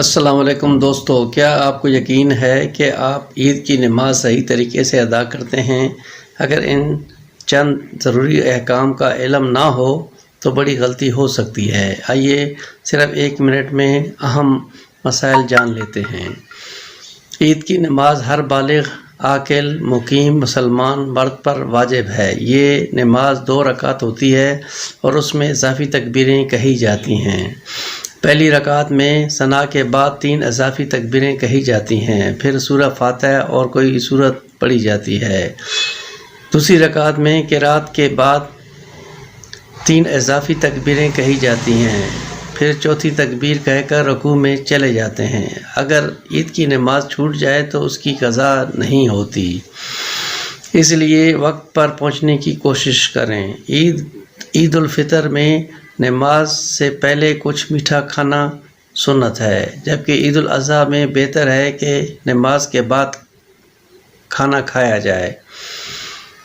السلام علیکم دوستو، کیا آپ کو یقین ہے کہ آپ عید کی نماز صحیح طریقے سے ادا کرتے ہیں؟ اگر ان چند ضروری احکام کا علم نہ ہو تو بڑی غلطی ہو سکتی ہے۔ آئیے صرف 1 منٹ میں اہم مسائل جان لیتے ہیں۔ عید کی نماز ہر بالغ، عاقل، مقیم مسلمان مرد پر واجب ہے۔ یہ نماز 2 رکعت ہوتی ہے اور اس میں اضافی تکبیریں کہی جاتی ہیں۔ پہلی رکعت میں ثنا کے بعد 3 اضافی تکبیریں کہی جاتی ہیں، پھر سورہ فاتحہ اور کوئی سورت پڑھی جاتی ہے۔ دوسری رکعت میں قرات کے بعد 3 اضافی تکبیریں کہی جاتی ہیں، پھر چوتھی تکبیر کہہ کر رکوع میں چلے جاتے ہیں۔ اگر عید کی نماز چھوٹ جائے تو اس کی قضا نہیں ہوتی، اس لیے وقت پر پہنچنے کی کوشش کریں۔ عید الفطر میں نماز سے پہلے کچھ میٹھا کھانا سنت ہے، جبکہ عید الاضحیٰ میں بہتر ہے کہ نماز کے بعد کھانا کھایا جائے۔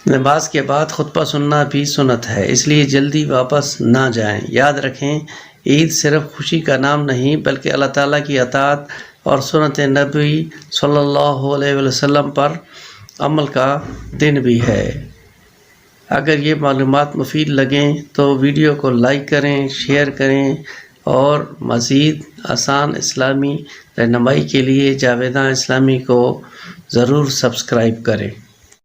نماز کے بعد خطبہ سننا بھی سنت ہے، اس لیے جلدی واپس نہ جائیں۔ یاد رکھیں، عید صرف خوشی کا نام نہیں بلکہ اللہ تعالیٰ کی اطاعت اور سنت نبی صلی اللہ علیہ وسلم پر عمل کا دن بھی ہے۔ اگر یہ معلومات مفید لگیں تو ویڈیو کو لائک کریں، شیئر کریں اور مزید آسان اسلامی رہنمائی کے لیے جاویداں اسلامی کو ضرور سبسکرائب کریں۔